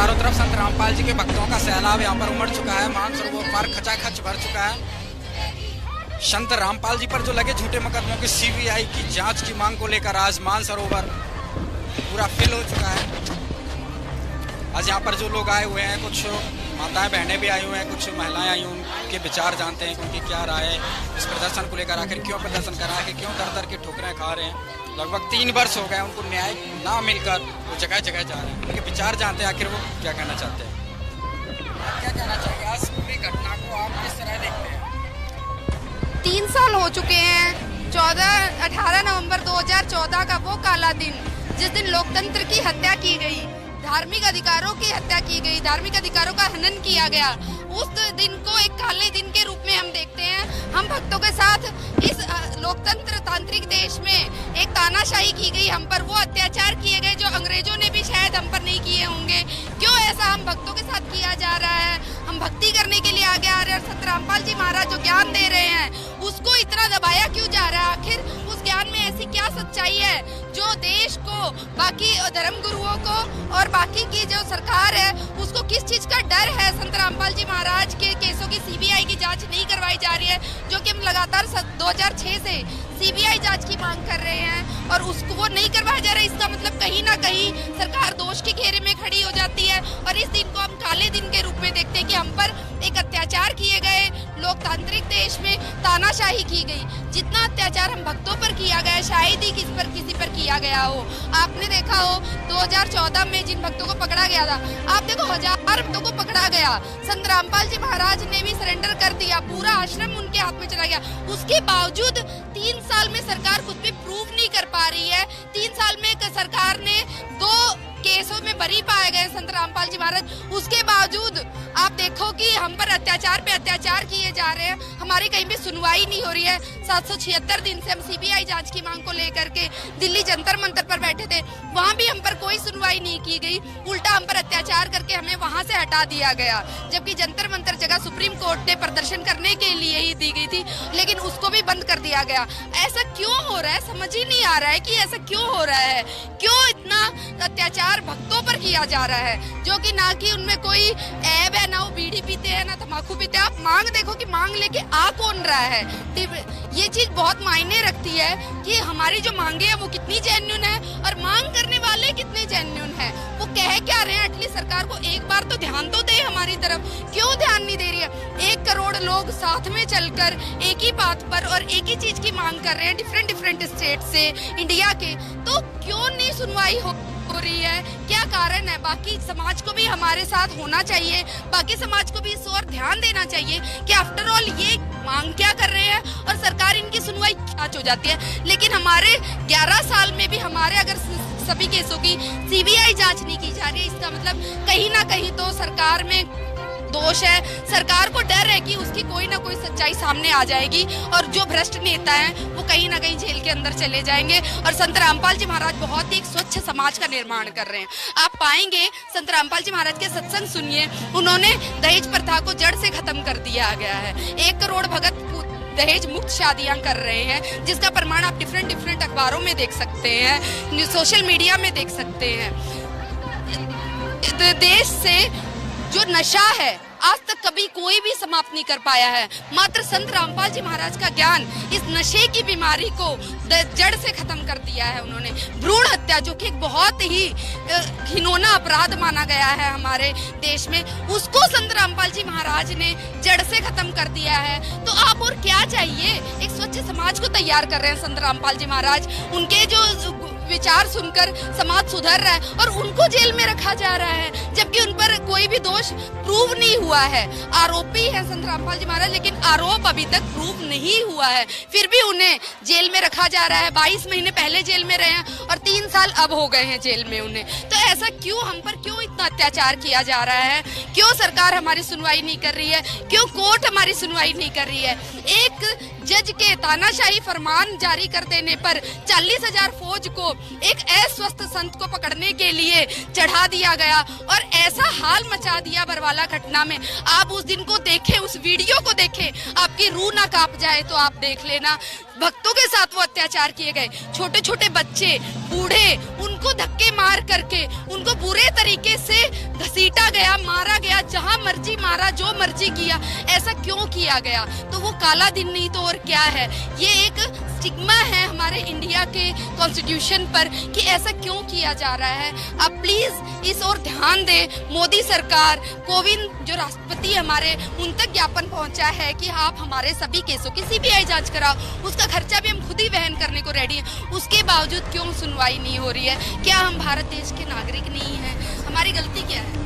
चारों तरफ संत रामपाल जी के भक्तों का सैलाब यहाँ पर उमड़ चुका है। मानसरोवर पार खचाखच भर चुका है। संत रामपाल जी पर जो लगे झूठे मुकदमों की सीबीआई की जांच की मांग को लेकर आज मानसरोवर पूरा फिल हो चुका है। आज यहाँ पर जो लोग आए हुए हैं, कुछ माताएं बहनें भी आई हुई हैं, कुछ महिलाएं आई हुई, उनके विचार जानते हैं कि उनकी क्या राय है इस प्रदर्शन को लेकर। आखिर क्यों प्रदर्शन कर रहा है, क्यों दर दर की ठोकरें खा रहे हैं। लगभग 3 वर्ष हो गए उनको न्याय ना मिलकर वो जगह जगह जा रहे हैं। उनके विचार जानते हैं, आखिर वो क्या कहना चाहते हैं। क्या कहना चाहिए आज पूरी घटना को आप किस तरह देखते हैं? 3 साल हो चुके हैं। 18 नवंबर 2014 का वो काला दिन जिस दिन लोकतंत्र की हत्या की गई, धार्मिक अधिकारों की हत्या की गई, धार्मिक अधिकारों का हनन किया गया, उस दिन को एक काले दिन के रूप में हम देखते हैं। हम भक्तों के साथ इस लोकतंत्र तांत्रिक देश में एक तानाशाही की गई, हम पर वो अत्याचार किए गए जो अंग्रेजों ने भी शायद हम पर नहीं किए होंगे। क्यों ऐसा हम भक्तों के साथ किया जा रहा है? हम भक्ति करने के लिए आगे आ रहे हैं और संत रामपाल जी महाराज जो ज्ञान दे रहे हैं उसको इतना दबाया क्यों जा रहा है? आखिर उस ज्ञान में ऐसी क्या सच्चाई है जो देश को, बाकी धर्म गुरुओं को और बाकी की जो सरकार है उसको किस चीज का डर है? संत रामपाल जी महाराज के केसों की सीबीआई की जांच नहीं करवाई जा रही है, जो कि हम लगातार 2006 से सीबीआई जांच की मांग कर रहे हैं और उसको वो नहीं करवाया जा रहा है। इसका मतलब कहीं ना कहीं सरकार दोष के घेरे में खड़ी हो जाती है और इस दिन को हम काले दिन के रूप में देखते हैं कि हम पर एक अत्याचार किए गए, लोकतांत्रिक देश में तानाशाही की गई। जितना अत्याचार हम भक्तों पर किया गया शायद ही किसी पर किया गया हो। आपने देखा हो 2014 में जिन भक्तों को पकड़ा गया था, आप देखो 1000 भक्तों को पकड़ा गया। संत रामपाल जी महाराज ने भी सरेंडर कर दिया, पूरा आश्रम उनके हाथ में चला गया। उसके बावजूद 3 साल में सरकार कुछ भी प्रूव नहीं कर पा रही है। 3 साल में सरकार ने 2 केसों में बरी पाए गए संत रामपाल जी महाराज। उसके बावजूद आप देखो कि हम पर अत्याचार पे अत्याचार किए जा रहे हैं, हमारी कहीं भी सुनवाई नहीं हो रही है। 776 दिन से हम सीबीआई जांच की मांग को लेकर के दिल्ली जंतर मंतर पर बैठे थे, वहां भी हम पर कोई सुनवाई नहीं की गई। उल्टा हम पर अत्याचार करके हमें वहां से हटा दिया गया, जबकि जंतर मंतर जगह सुप्रीम कोर्ट ने प्रदर्शन करने के लिए ही दी गई थी, लेकिन उसको भी बंद कर दिया गया। ऐसा क्यों हो रहा है? समझ ही नहीं आ रहा है कि ऐसा क्यों हो रहा है। क्यों इतना अत्याचार भक्तों पर किया जा रहा है, जो कि ना कि उनमें कोई ऐब है, ना वो बीड़ी पीते हैं, ना तंबाकू पीते हैं। आप मांग देखो कि मांग लेके आ कौन रहा है। ये चीज बहुत मायने रखती है कि हमारी जो मांगे है वो कितनी जेन्युइन है और मांग करने वाले कितने जेन्युइन है। वो कह क्या रहे हैं? एटलीस्ट सरकार को एक बार तो ध्यान तो दे हमारी तरफ। क्यों ध्यान नहीं दे रही है? 1 करोड़ लोग साथ में चलकर एक ही बात पर और एक ही चीज की मांग कर रहे हैं, डिफरेंट स्टेट से इंडिया के, तो क्यों नहीं सुनवाई हो रही है? क्या कारण है? बाकी समाज को भी हमारे साथ होना चाहिए, बाकी समाज को भी इस ओर ध्यान देना चाहिए कि आफ्टर ऑल ये मांग क्या कर रहे हैं और सरकार इनकी सुनवाई क्या हो जाती है। लेकिन हमारे 11 साल में भी हमारे अगर सभी केसों की सीबीआई जांच नहीं की जा रही है, इसका मतलब कहीं ना कहीं तो सरकार में दोष है। सरकार को डर है कि उसकी कोई ना कोई सच्चाई सामने आ जाएगी और जो भ्रष्ट नेता हैं वो कहीं ना कहीं जेल के अंदर चले जाएंगे। और संत रामपाल जी महाराज बहुत ही एक स्वच्छ समाज का निर्माण कर रहे हैं। आप पाएंगे संत रामपाल जी महाराज के सत्संग सुनिए, उन्होंने दहेज प्रथा को जड़ से खत्म कर दिया गया है। 1 करोड़ भगत दहेज मुक्त शादियां कर रहे हैं, जिसका प्रमाण आप डिफरेंट अखबारों में देख सकते हैं, सोशल मीडिया में देख सकते हैं। देश से जो नशा है आज तक कभी कोई भी समाप्त नहीं कर पाया है। मात्र संत रामपाल जी महाराज का ज्ञान इस नशे की बीमारी को जड़ से खत्म कर दिया है। उन्होंने भ्रूण हत्या, जो कि एक बहुत ही घिनौना अपराध माना गया है हमारे देश में, उसको संत रामपाल जी महाराज ने जड़ से खत्म कर दिया है। तो आप और क्या चाहिए? एक स्वच्छ समाज को तैयार कर रहे हैं संत रामपाल जी महाराज। उनके जो विचार सुनकर समाज सुधर रहा है और उनको जेल में रखा जा रहा है, जबकि उन पर कोई भी दोष प्रूव नहीं हुआ है। आरोपी है संत रामपाल जी महाराज, लेकिन आरोप अभी तक प्रूव नहीं हुआ है, फिर भी उन्हें जेल में रखा जा रहा है। 22 महीने पहले जेल में रहे हैं और 3 साल अब हो गए हैं जेल में उन्हें। तो ऐसा क्यों? हम पर क्यों इतना अत्याचार किया जा रहा है? क्यों सरकार हमारी सुनवाई नहीं कर रही है? क्यों कोर्ट हमारी सुनवाई नहीं कर रही है? एक जज के तानाशाही फरमान जारी कर देने पर 40,000 फौज को एक अस्वस्थ संत को पकड़ने के लिए चढ़ा दिया गया और ऐसा हाल मचा दिया बरवाला घटना में। आप उस दिन को देखें, उस वीडियो को देखें, आपकी रूह ना कांप जाए तो आप देख लेना। भक्तों के साथ वो अत्याचार किए गए, छोटे छोटे बच्चे, बूढ़े, उन उनको धक्के मार करके उनको बुरे तरीके से घसीटा गया, मारा गया, जहां मर्जी मारा, जो मर्जी किया, ऐसा क्यों किया गया? तो वो काला दिन नहीं तो और क्या है? ये एक स्टिग्मा है हमारे इंडिया के कॉन्स्टिट्यूशन पर कि ऐसा क्यों किया जा रहा है। आप प्लीज इस ओर ध्यान दें। मोदी सरकार, कोविंद जो राष्ट्रपति हमारे, उन तक ज्ञापन पहुंचा है कि आप हमारे सभी केसों की सीबीआई जांच कराओ, उसका खर्चा भी हम खुद ही वहन करने को रेडी हैं। उसके बावजूद क्यों सुनवाई नहीं हो रही है? क्या हम भारत देश के नागरिक नहीं हैं? हमारी गलती क्या है?